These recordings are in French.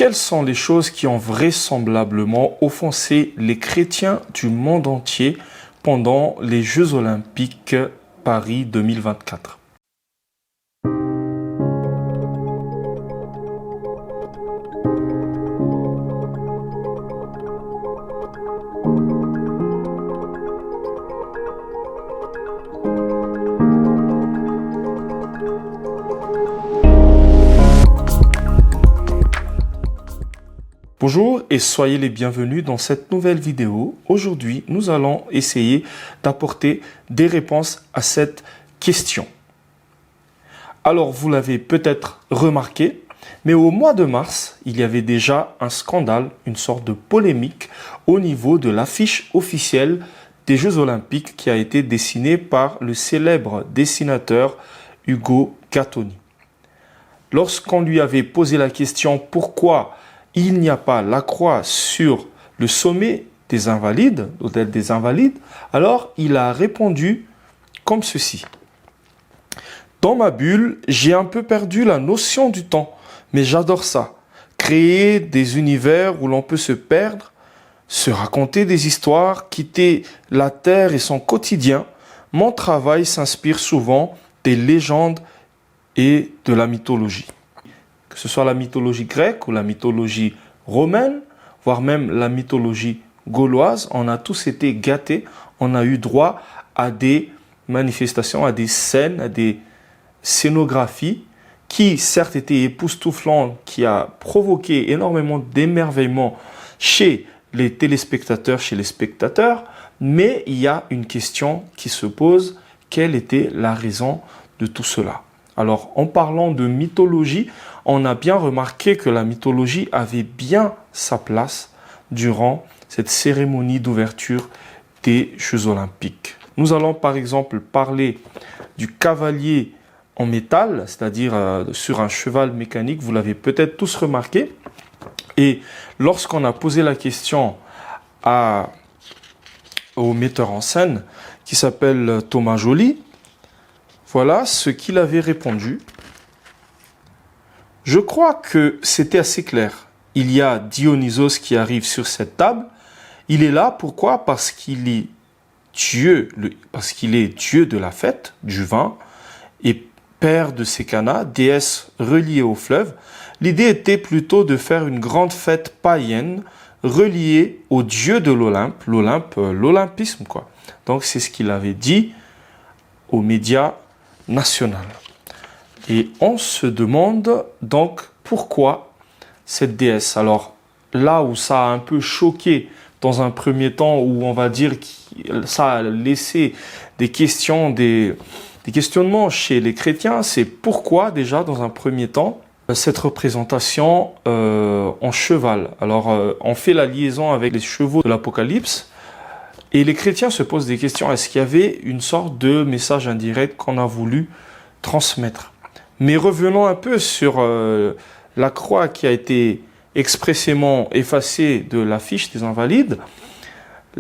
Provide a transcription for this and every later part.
Quelles sont les choses qui ont vraisemblablement offensé les chrétiens du monde entier pendant les Jeux Olympiques Paris 2024? Bonjour et soyez les bienvenus dans cette nouvelle vidéo. Aujourd'hui, nous allons essayer d'apporter des réponses à cette question. Alors, vous l'avez peut-être remarqué, mais au mois de mars, il y avait déjà un scandale, une sorte de polémique au niveau de l'affiche officielle des Jeux Olympiques qui a été dessinée par le célèbre dessinateur Ugo Gattoni. Lorsqu'on lui avait posé la question pourquoi il n'y a pas la croix sur le sommet des Invalides, l'hôtel des Invalides, alors il a répondu comme ceci. Dans ma bulle, j'ai un peu perdu la notion du temps, mais j'adore ça. Créer des univers où l'on peut se perdre, se raconter des histoires, quitter la terre et son quotidien. Mon travail s'inspire souvent des légendes et de la mythologie. Que ce soit la mythologie grecque ou la mythologie romaine, voire même la mythologie gauloise, on a tous été gâtés, on a eu droit à des manifestations, à des scènes, à des scénographies qui certes étaient époustouflantes, qui a provoqué énormément d'émerveillement chez les téléspectateurs, chez les spectateurs, mais il y a une question qui se pose, quelle était la raison de tout cela ? Alors, en parlant de mythologie, on a bien remarqué que la mythologie avait bien sa place durant cette cérémonie d'ouverture des Jeux Olympiques. Nous allons par exemple parler du cavalier en métal, c'est-à-dire sur un cheval mécanique, vous l'avez peut-être tous remarqué. Et lorsqu'on a posé la question au metteur en scène, qui s'appelle Thomas Joly, voilà ce qu'il avait répondu. Je crois que c'était assez clair. Il y a Dionysos qui arrive sur cette table. Il est là, pourquoi? Parce qu'il est Dieu, Dieu de la fête, du vin, et père de Sécana, déesse reliée au fleuve. L'idée était plutôt de faire une grande fête païenne reliée au dieu de l'Olympe, l'olympisme, quoi. Donc c'est ce qu'il avait dit aux médias nationaux. Et on se demande donc pourquoi cette déesse. Alors là où ça a un peu choqué dans un premier temps, où on va dire que ça a laissé des questions, des questionnements chez les chrétiens, c'est pourquoi déjà dans un premier temps cette représentation en cheval. Alors on fait la liaison avec les chevaux de l'Apocalypse et les chrétiens se posent des questions. Est-ce qu'il y avait une sorte de message indirect qu'on a voulu transmettre? Mais revenons un peu sur la croix qui a été expressément effacée de l'affiche des Invalides.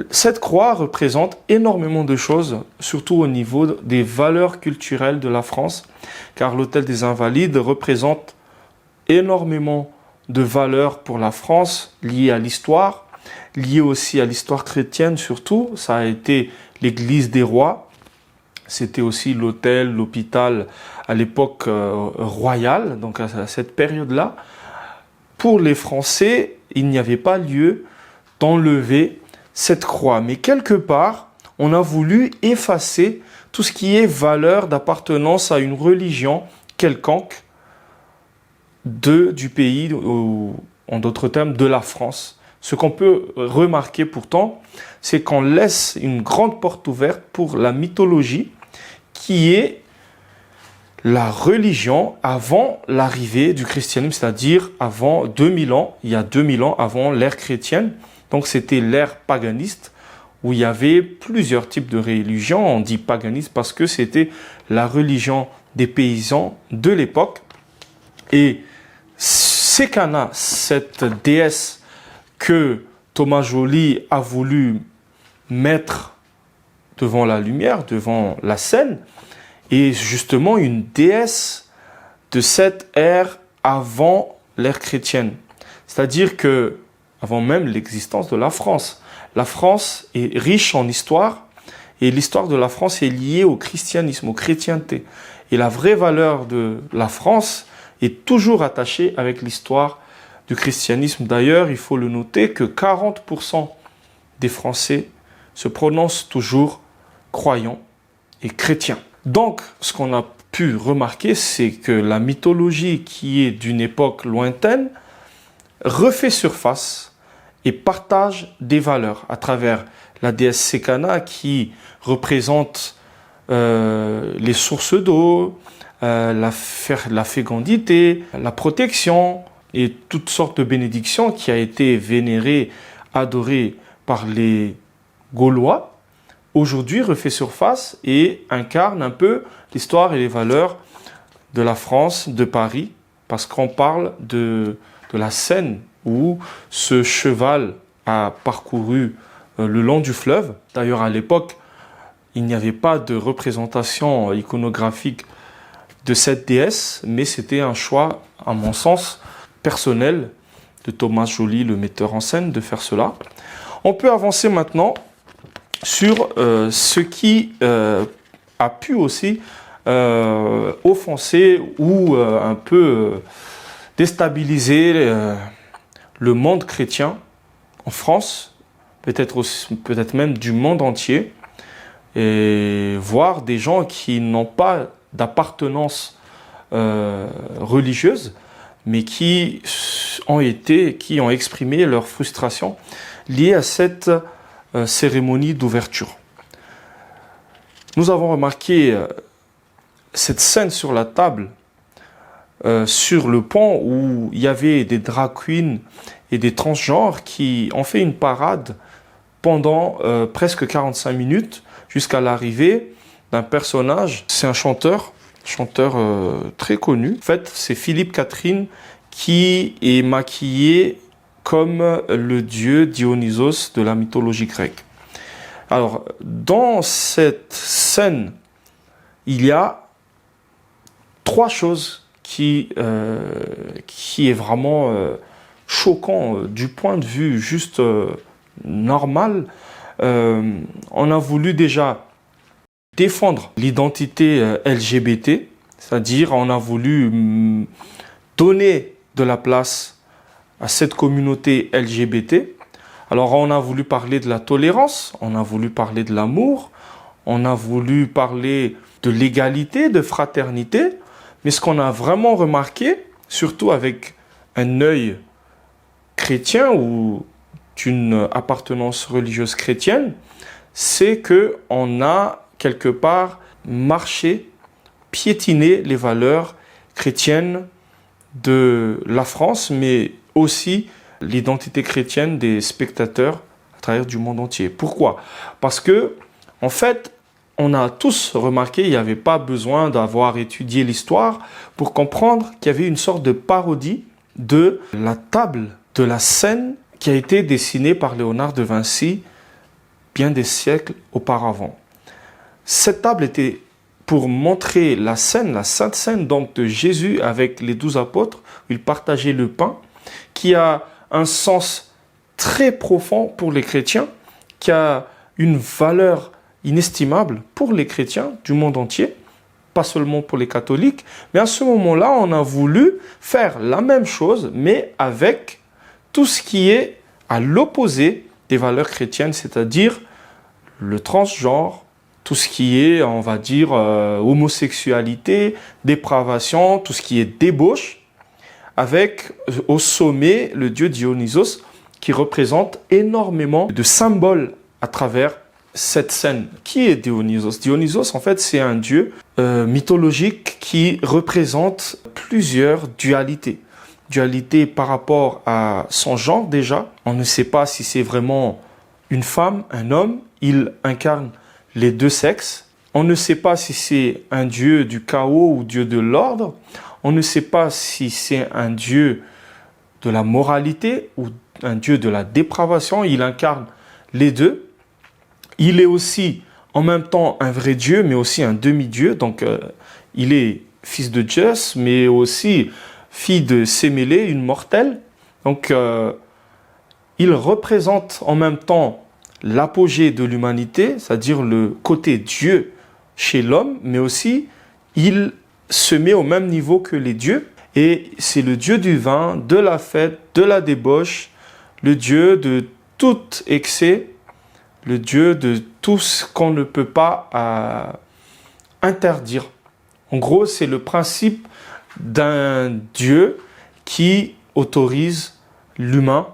Cette croix représente énormément de choses, surtout au niveau des valeurs culturelles de la France, car l'hôtel des Invalides représente énormément de valeurs pour la France liées à l'histoire, liées aussi à l'histoire chrétienne surtout. Ça a été l'église des rois. C'était aussi l'hôtel, l'hôpital à l'époque royale, donc à cette période-là. Pour les Français, il n'y avait pas lieu d'enlever cette croix. Mais quelque part, on a voulu effacer tout ce qui est valeur d'appartenance à une religion quelconque du pays, ou en d'autres termes, de la France. Ce qu'on peut remarquer pourtant, c'est qu'on laisse une grande porte ouverte pour la mythologie, qui est la religion avant l'arrivée du christianisme, c'est-à-dire avant 2000 ans, il y a 2000 ans avant l'ère chrétienne. Donc c'était l'ère paganiste, où il y avait plusieurs types de religions. On dit paganiste parce que c'était la religion des paysans de l'époque. Et Sécana, cette déesse que Thomas Joly a voulu mettre devant la lumière, devant la scène, est justement une déesse de cette ère avant l'ère chrétienne. C'est-à-dire que, avant même l'existence de la France est riche en histoire, et l'histoire de la France est liée au christianisme, aux chrétientés. Et la vraie valeur de la France est toujours attachée avec l'histoire du christianisme. D'ailleurs, il faut le noter que 40% des Français se prononcent toujours croyants et chrétiens. Donc, ce qu'on a pu remarquer, c'est que la mythologie qui est d'une époque lointaine refait surface et partage des valeurs à travers la déesse Sekana qui représente les sources d'eau, la fécondité, la protection et toutes sortes de bénédictions qui a été vénérée, adorée par les Gaulois, aujourd'hui refait surface et incarne un peu l'histoire et les valeurs de la France, de Paris, parce qu'on parle de la Seine où ce cheval a parcouru le long du fleuve. D'ailleurs, à l'époque, il n'y avait pas de représentation iconographique de cette déesse, mais c'était un choix, à mon sens, personnel de Thomas Joly, le metteur en scène, de faire cela. On peut avancer maintenant sur ce qui a pu aussi offenser ou un peu déstabiliser le monde chrétien en France, peut-être même du monde entier, et voir des gens qui n'ont pas d'appartenance religieuse, mais qui ont exprimé leur frustration liée à cette cérémonie d'ouverture. Nous avons remarqué cette scène sur la table, sur le pont où il y avait des drag queens et des transgenres qui ont fait une parade pendant presque 45 minutes jusqu'à l'arrivée d'un personnage. C'est un chanteur très connu. En fait, c'est Philippe Catherine qui est maquillé comme le dieu Dionysos de la mythologie grecque. Alors, dans cette scène, il y a trois choses qui est vraiment choquant du point de vue juste normal. On a voulu déjà défendre l'identité LGBT, c'est-à-dire on a voulu donner de la place à cette communauté LGBT. Alors on a voulu parler de la tolérance, on a voulu parler de l'amour, on a voulu parler de l'égalité, de fraternité, mais ce qu'on a vraiment remarqué, surtout avec un œil chrétien ou d'une appartenance religieuse chrétienne, c'est qu'on a quelque part marché, piétiné les valeurs chrétiennes de la France, mais aussi l'identité chrétienne des spectateurs à travers du monde entier. Pourquoi? Parce que, en fait, on a tous remarqué, il n'y avait pas besoin d'avoir étudié l'histoire pour comprendre qu'il y avait une sorte de parodie de la table de la scène qui a été dessinée par Léonard de Vinci bien des siècles auparavant. Cette table était pour montrer la scène, la sainte scène donc de Jésus avec les 12 apôtres, où il partageait le pain, qui a un sens très profond pour les chrétiens, qui a une valeur inestimable pour les chrétiens du monde entier, pas seulement pour les catholiques, mais à ce moment-là, on a voulu faire la même chose, mais avec tout ce qui est à l'opposé des valeurs chrétiennes, c'est-à-dire le transgenre, tout ce qui est, on va dire, homosexualité, dépravation, tout ce qui est débauche, avec au sommet le dieu Dionysos qui représente énormément de symboles à travers cette scène. Qui est Dionysos? Dionysos, en fait, c'est un dieu mythologique qui représente plusieurs dualités. Dualité par rapport à son genre déjà. On ne sait pas si c'est vraiment une femme, un homme. Il incarne les deux sexes. On ne sait pas si c'est un dieu du chaos ou dieu de l'ordre. On ne sait pas si c'est un dieu de la moralité ou un dieu de la dépravation. Il incarne les deux. Il est aussi en même temps un vrai dieu, mais aussi un demi-dieu. Donc, il est fils de Zeus, mais aussi fille de Sémélé, une mortelle. Donc, il représente en même temps l'apogée de l'humanité, c'est-à-dire le côté Dieu chez l'homme, mais aussi il se met au même niveau que les dieux. Et c'est le Dieu du vin, de la fête, de la débauche, le Dieu de tout excès, le Dieu de tout ce qu'on ne peut pas interdire. En gros, c'est le principe d'un Dieu qui autorise l'humain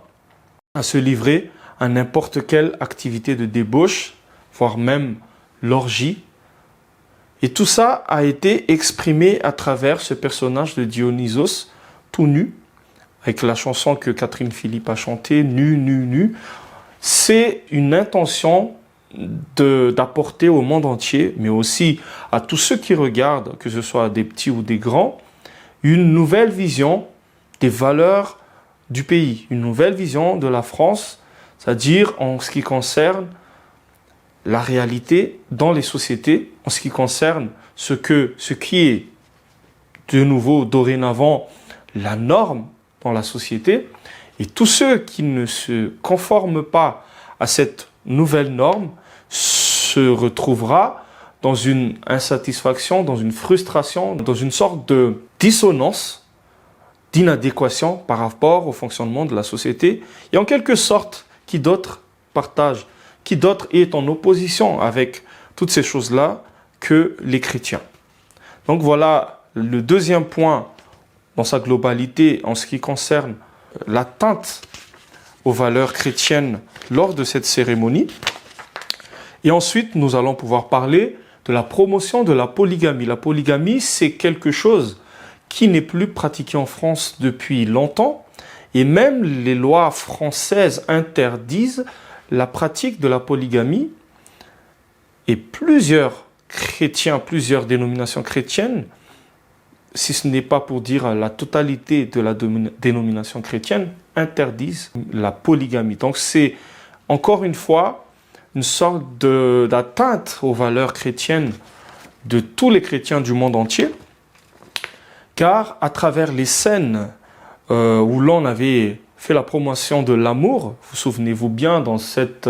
à se livrer à n'importe quelle activité de débauche, voire même l'orgie. Et tout ça a été exprimé à travers ce personnage de Dionysos, tout nu, avec la chanson que Catherine Philippe a chantée, Nu, nu, nu. C'est une intention d'apporter au monde entier, mais aussi à tous ceux qui regardent, que ce soit des petits ou des grands, une nouvelle vision des valeurs du pays, une nouvelle vision de la France, c'est-à-dire en ce qui concerne la réalité dans les sociétés, en ce qui concerne ce qui est de nouveau dorénavant la norme dans la société. Et tous ceux qui ne se conforment pas à cette nouvelle norme se retrouvera dans une insatisfaction, dans une frustration, dans une sorte de dissonance, d'inadéquation par rapport au fonctionnement de la société. Et en quelque sorte, qui d'autre partage, qui d'autre est en opposition avec toutes ces choses-là que les chrétiens. Donc voilà le deuxième point dans sa globalité en ce qui concerne l'atteinte aux valeurs chrétiennes lors de cette cérémonie. Et ensuite, nous allons pouvoir parler de la promotion de la polygamie. La polygamie, c'est quelque chose qui n'est plus pratiqué en France depuis longtemps. Et même les lois françaises interdisent la pratique de la polygamie. Et plusieurs chrétiens, plusieurs dénominations chrétiennes, si ce n'est pas pour dire la totalité de la dénomination chrétienne, interdisent la polygamie. Donc c'est encore une fois une sorte d'atteinte aux valeurs chrétiennes de tous les chrétiens du monde entier, car à travers les scènes où l'on avait fait la promotion de l'amour, vous souvenez-vous bien dans cette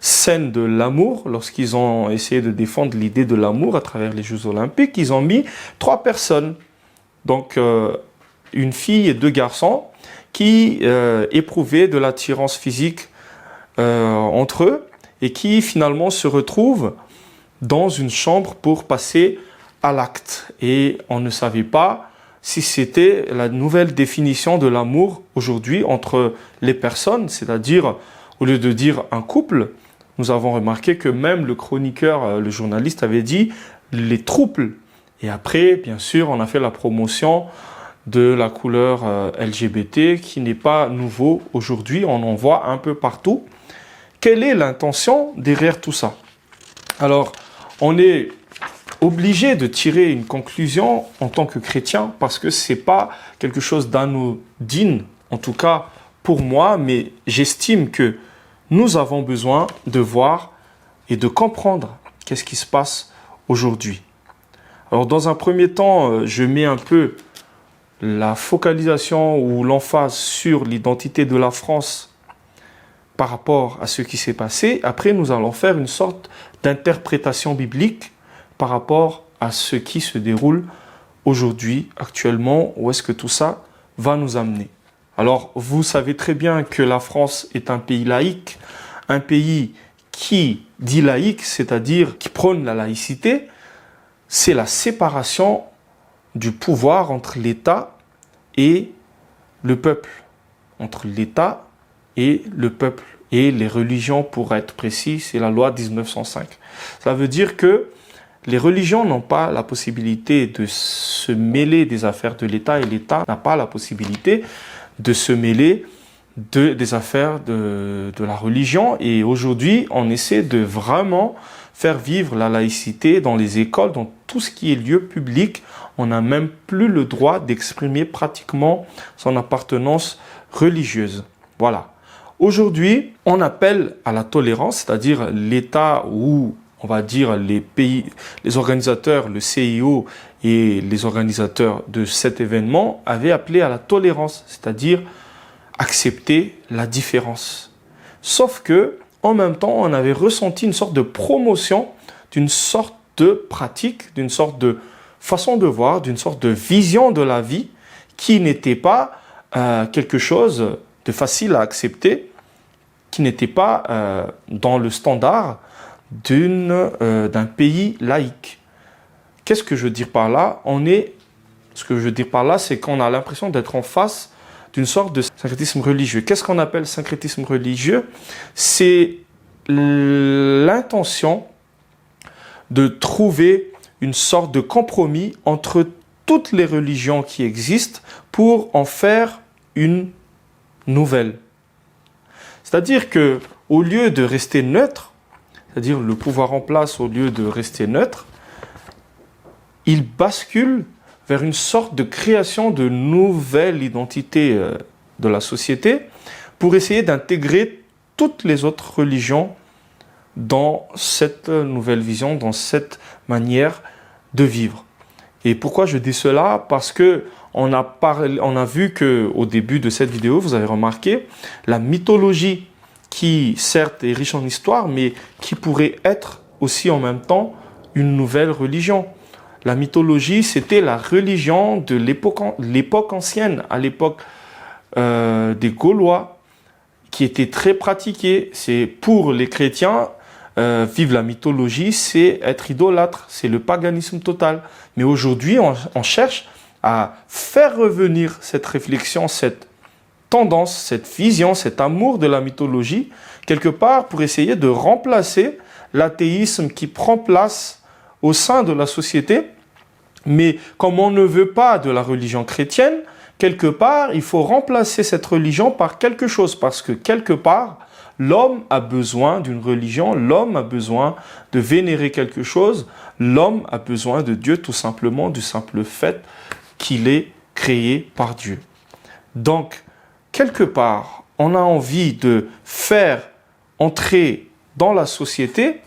scène de l'amour, lorsqu'ils ont essayé de défendre l'idée de l'amour à travers les Jeux Olympiques, ils ont mis 3 personnes, donc une fille et 2 garçons, qui éprouvaient de l'attirance physique entre eux et qui finalement se retrouvent dans une chambre pour passer à l'acte. Et on ne savait pas si c'était la nouvelle définition de l'amour aujourd'hui entre les personnes, c'est-à-dire au lieu de dire un couple, nous avons remarqué que même le chroniqueur, le journaliste avait dit les trouples. Et après, bien sûr, on a fait la promotion de la couleur LGBT qui n'est pas nouveau aujourd'hui, on en voit un peu partout. Quelle est l'intention derrière tout ça? Alors, on est obligé de tirer une conclusion en tant que chrétien parce que ce n'est pas quelque chose d'anodin, en tout cas pour moi, mais j'estime que nous avons besoin de voir et de comprendre qu'est-ce qui se passe aujourd'hui. Alors, dans un premier temps, je mets un peu la focalisation ou l'emphase sur l'identité de la France par rapport à ce qui s'est passé. Après, nous allons faire une sorte d'interprétation biblique par rapport à ce qui se déroule aujourd'hui, actuellement, où est-ce que tout ça va nous amener. Alors, vous savez très bien que la France est un pays laïque, un pays qui dit laïque, c'est-à-dire qui prône la laïcité, c'est la séparation du pouvoir entre l'État et le peuple, entre l'État et le peuple, et les religions pour être précis, c'est la loi 1905. Ça veut dire que les religions n'ont pas la possibilité de se mêler des affaires de l'État et l'État n'a pas la possibilité de se mêler des affaires de la religion. Et aujourd'hui, on essaie de vraiment faire vivre la laïcité dans les écoles, dans tout ce qui est lieu public. On n'a même plus le droit d'exprimer pratiquement son appartenance religieuse. Voilà. Aujourd'hui, on appelle à la tolérance, c'est-à-dire l'État ou, on va dire, les pays, les organisateurs, le CIO et les organisateurs de cet événement avaient appelé à la tolérance, c'est-à-dire accepter la différence. Sauf que, en même temps, on avait ressenti une sorte de promotion d'une sorte de pratique, d'une sorte de façon de voir, d'une sorte de vision de la vie qui n'était pas quelque chose de facile à accepter, qui n'était pas dans le standard d'un pays laïque. Qu'est-ce que je veux dire par là? Ce que je veux dire par là, c'est qu'on a l'impression d'être en face d'une sorte de syncrétisme religieux. Qu'est-ce qu'on appelle syncrétisme religieux? C'est l'intention de trouver une sorte de compromis entre toutes les religions qui existent pour en faire une nouvelle. C'est-à-dire que, au lieu de rester neutre, c'est-à-dire le pouvoir en place, au lieu de rester neutre, il bascule vers une sorte de création de nouvelle identité de la société pour essayer d'intégrer toutes les autres religions dans cette nouvelle vision, dans cette manière de vivre. Et pourquoi je dis cela? Parce que on a vu qu'au début de cette vidéo, vous avez remarqué, la mythologie qui certes est riche en histoire, mais qui pourrait être aussi en même temps une nouvelle religion. La mythologie, c'était la religion de l'époque ancienne, à l'époque des Gaulois, qui était très pratiquée. C'est pour les chrétiens, vivre la mythologie, c'est être idolâtre, c'est le paganisme total. Mais aujourd'hui, on cherche à faire revenir cette réflexion, cette tendance, cette vision, cet amour de la mythologie, quelque part pour essayer de remplacer l'athéisme qui prend place au sein de la société. Mais comme on ne veut pas de la religion chrétienne, quelque part, il faut remplacer cette religion par quelque chose, parce que quelque part, l'homme a besoin d'une religion, l'homme a besoin de vénérer quelque chose, l'homme a besoin de Dieu tout simplement, du simple fait qu'il est créé par Dieu. Donc, quelque part, on a envie de faire entrer dans la société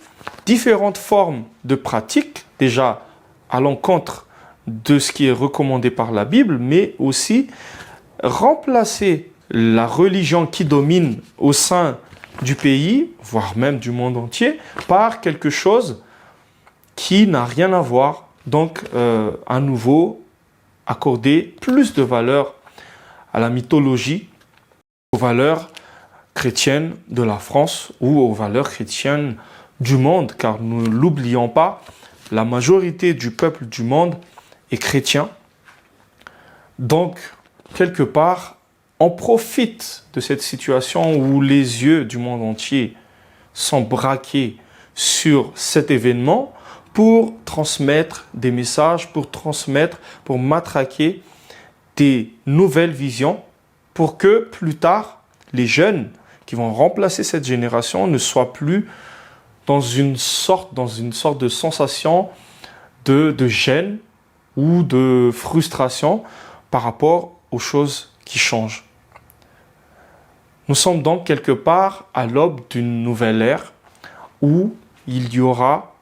différentes formes de pratiques, déjà à l'encontre de ce qui est recommandé par la Bible, mais aussi remplacer la religion qui domine au sein du pays, voire même du monde entier, par quelque chose qui n'a rien à voir. Donc, à nouveau, accorder plus de valeur à la mythologie, aux valeurs chrétiennes de la France ou aux valeurs chrétiennes du monde, car ne l'oublions pas, la majorité du peuple du monde est chrétien. Donc, quelque part, on profite de cette situation où les yeux du monde entier sont braqués sur cet événement pour transmettre des messages, pour matraquer des nouvelles visions, pour que plus tard, les jeunes qui vont remplacer cette génération ne soient plus dans une sorte de sensation de gêne ou de frustration par rapport aux choses qui changent. Nous sommes donc quelque part à l'aube d'une nouvelle ère où il y aura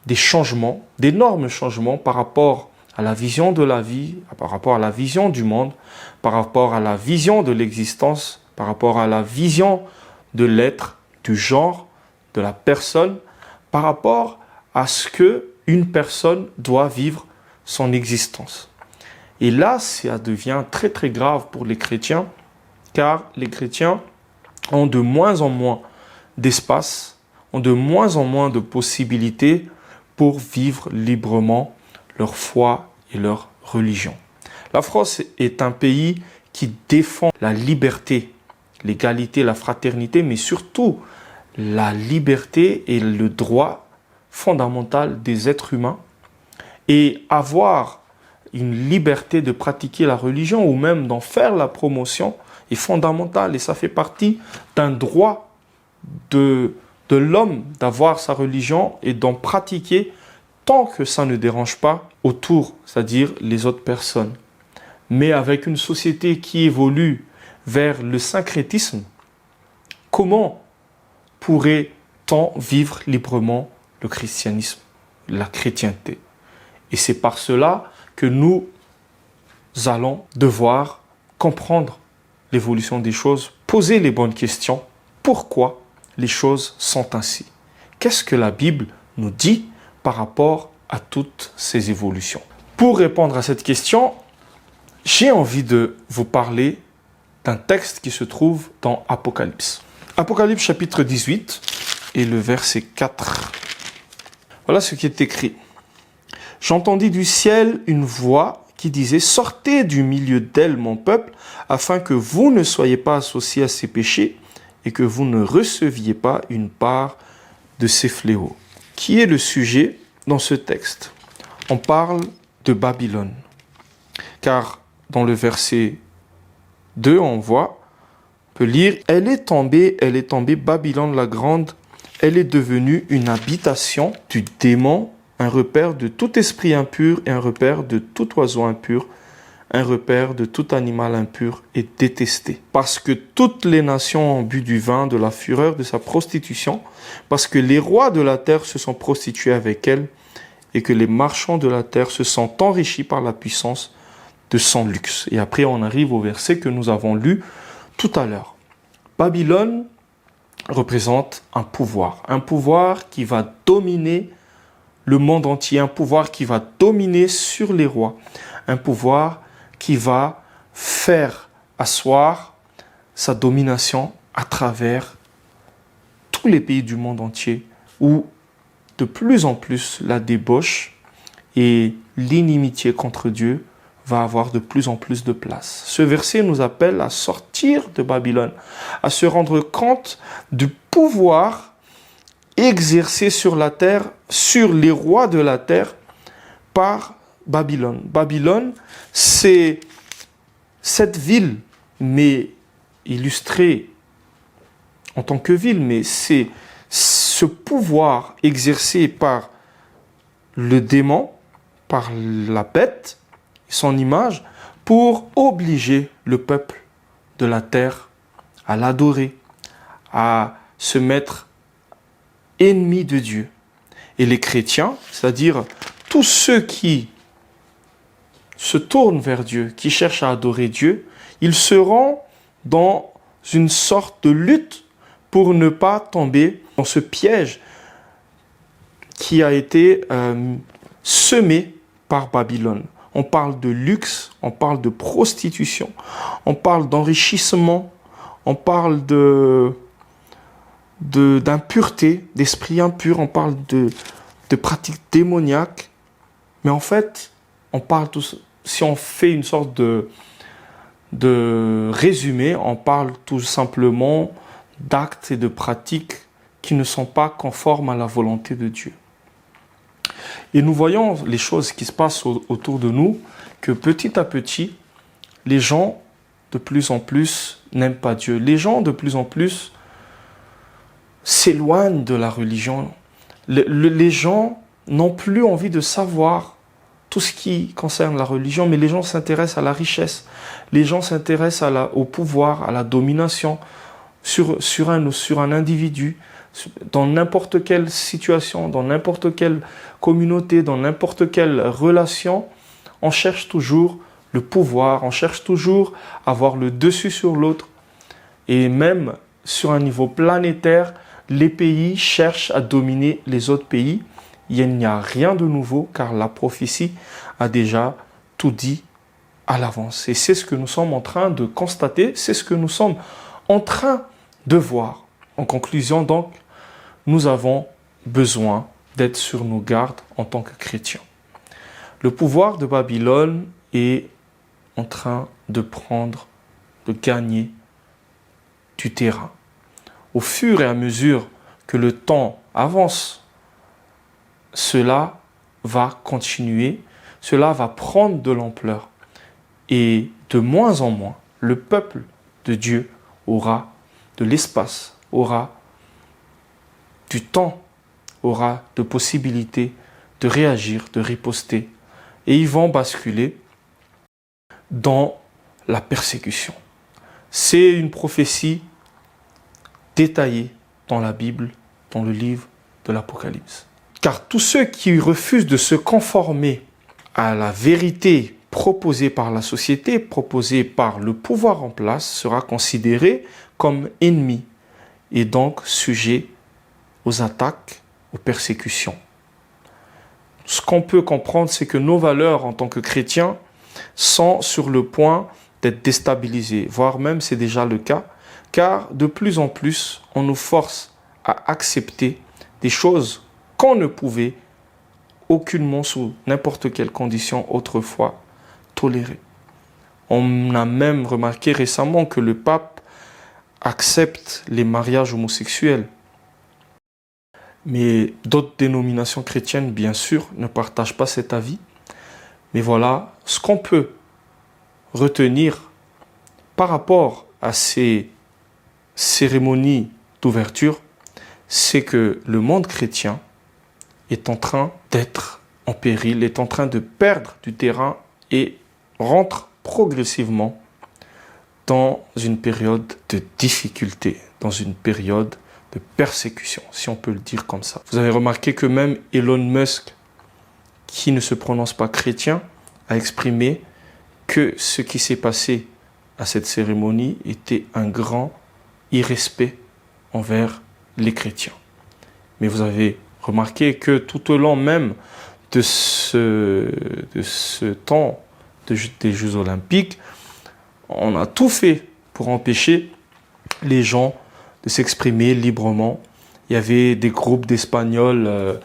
des changements, d'énormes changements par rapport à la vision de la vie, par rapport à la vision du monde, par rapport à la vision de l'existence, par rapport à la vision de l'être, du genre, de la personne, par rapport à ce qu'une personne doit vivre son existence. Et là, ça devient très très grave pour les chrétiens, car les chrétiens ont de moins en moins d'espace, ont de moins en moins de possibilités pour vivre librement leur foi et leur religion. La France est un pays qui défend la liberté, l'égalité, la fraternité, mais surtout la liberté et le droit fondamental des êtres humains. Et avoir une liberté de pratiquer la religion ou même d'en faire la promotion est fondamental et ça fait partie d'un droit de l'homme d'avoir sa religion et d'en pratiquer tant que ça ne dérange pas autour, c'est-à-dire les autres personnes. Mais avec une société qui évolue vers le syncrétisme, comment pourrait-on vivre librement le christianisme, la chrétienté? Et c'est par cela que nous allons devoir comprendre l'évolution des choses, posez les bonnes questions. Pourquoi les choses sont ainsi? Qu'est-ce que la Bible nous dit par rapport à toutes ces évolutions? Pour répondre à cette question, j'ai envie de vous parler d'un texte qui se trouve dans Apocalypse. Apocalypse chapitre 18 et le verset 4. Voilà ce qui est écrit. « J'entendis du ciel une voix qui disait « Sortez du milieu d'elle, mon peuple, afin que vous ne soyez pas associés à ses péchés et que vous ne receviez pas une part de ses fléaux. » Qui est le sujet dans ce texte? On parle de Babylone. Car dans le verset 2, on peut lire « Elle est tombée, Babylone la grande, elle est devenue une habitation du démon, un repère de tout esprit impur et un repère de tout oiseau impur, un repère de tout animal impur et détesté. Parce que toutes les nations ont bu du vin de la fureur de sa prostitution, parce que les rois de la terre se sont prostitués avec elle, et que les marchands de la terre se sont enrichis par la puissance de son luxe. » Et après, on arrive au verset que nous avons lu tout à l'heure. Babylone représente un pouvoir qui va dominer le monde entier, un pouvoir qui va dominer sur les rois, un pouvoir qui va faire asseoir sa domination à travers tous les pays du monde entier, où de plus en plus la débauche et l'inimitié contre Dieu va avoir de plus en plus de place. Ce verset nous appelle à sortir de Babylone, à se rendre compte du pouvoir exercé sur la terre, sur les rois de la terre, par Babylone. Babylone, c'est cette ville, mais illustrée en tant que ville, mais c'est ce pouvoir exercé par le démon, par la bête, son image, pour obliger le peuple de la terre à l'adorer, à se mettre ennemi de Dieu. Et les chrétiens, c'est-à-dire tous ceux qui se tournent vers Dieu, qui cherchent à adorer Dieu, ils seront dans une sorte de lutte pour ne pas tomber dans ce piège qui a été semé par Babylone. On parle de luxe, on parle de prostitution, on parle d'enrichissement, on parle d'impureté, d'esprit impur, on parle de pratiques démoniaques. Mais en fait, on parle si on fait une sorte de résumé, on parle tout simplement d'actes et de pratiques qui ne sont pas conformes à la volonté de Dieu. Et nous voyons les choses qui se passent autour de nous, que petit à petit, les gens de plus en plus n'aiment pas Dieu. Les gens de plus en plus s'éloignent de la religion. Les gens n'ont plus envie de savoir tout ce qui concerne la religion, mais les gens s'intéressent à la richesse. Les gens s'intéressent au pouvoir, à la domination sur un individu, dans n'importe quelle situation, dans n'importe quelle communauté, dans n'importe quelle relation. On cherche toujours le pouvoir, on cherche toujours à avoir le dessus sur l'autre. Et même sur un niveau planétaire, les pays cherchent à dominer les autres pays. Il n'y a rien de nouveau car la prophétie a déjà tout dit à l'avance. Et c'est ce que nous sommes en train de constater, c'est ce que nous sommes en train de voir. En conclusion donc, nous avons besoin d'être sur nos gardes en tant que chrétiens. Le pouvoir de Babylone est en train de gagner du terrain. Au fur et à mesure que le temps avance, cela va continuer, cela va prendre de l'ampleur. Et de moins en moins, le peuple de Dieu aura de l'espace, aura du temps, aura de possibilités de réagir, de riposter. Et ils vont basculer dans la persécution. C'est une prophétie détaillée dans la Bible, dans le livre de l'Apocalypse. Car tous ceux qui refusent de se conformer à la vérité proposé par la société, proposé par le pouvoir en place, sera considéré comme ennemi et donc sujet aux attaques, aux persécutions. Ce qu'on peut comprendre, c'est que nos valeurs en tant que chrétiens sont sur le point d'être déstabilisées, voire même c'est déjà le cas, car de plus en plus, on nous force à accepter des choses qu'on ne pouvait aucunement sous n'importe quelle condition autrefois tolérer. On a même remarqué récemment que le pape accepte les mariages homosexuels. Mais d'autres dénominations chrétiennes, bien sûr, ne partagent pas cet avis. Mais voilà, ce qu'on peut retenir par rapport à ces cérémonies d'ouverture, c'est que le monde chrétien est en train d'être en péril, est en train de perdre du terrain et rentre progressivement dans une période de difficulté, dans une période de persécution, si on peut le dire comme ça. Vous avez remarqué que même Elon Musk, qui ne se prononce pas chrétien, a exprimé que ce qui s'est passé à cette cérémonie était un grand irrespect envers les chrétiens. Mais vous avez remarqué que tout au long même de ce temps des Jeux Olympiques, on a tout fait pour empêcher les gens de s'exprimer librement. Il y avait des groupes d'Espagnols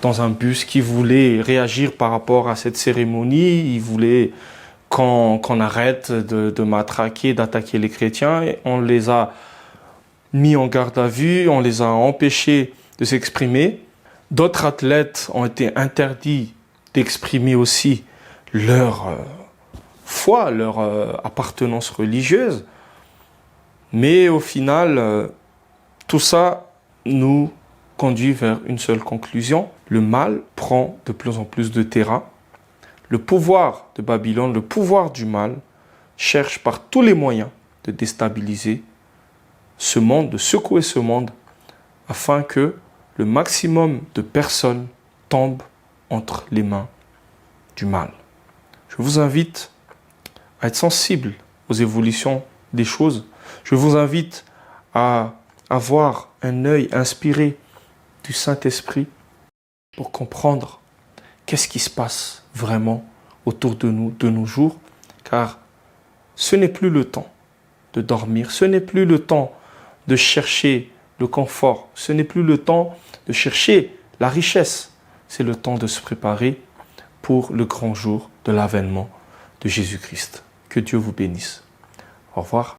dans un bus qui voulaient réagir par rapport à cette cérémonie. Ils voulaient qu'on arrête de matraquer, d'attaquer les chrétiens. Et on les a mis en garde à vue, on les a empêchés de s'exprimer. D'autres athlètes ont été interdits d'exprimer aussi leur foi, leur appartenance religieuse. Mais au final, tout ça nous conduit vers une seule conclusion. Le mal prend de plus en plus de terrain. Le pouvoir de Babylone, le pouvoir du mal, cherche par tous les moyens de déstabiliser ce monde, de secouer ce monde, afin que le maximum de personnes tombent entre les mains du mal. Je vous invite à être sensible aux évolutions des choses. Je vous invite à avoir un œil inspiré du Saint-Esprit pour comprendre qu'est-ce qui se passe vraiment autour de nous de nos jours, car ce n'est plus le temps de dormir, ce n'est plus le temps de chercher le confort, ce n'est plus le temps de chercher la richesse, c'est le temps de se préparer pour le grand jour de l'avènement de Jésus-Christ. Que Dieu vous bénisse. Au revoir.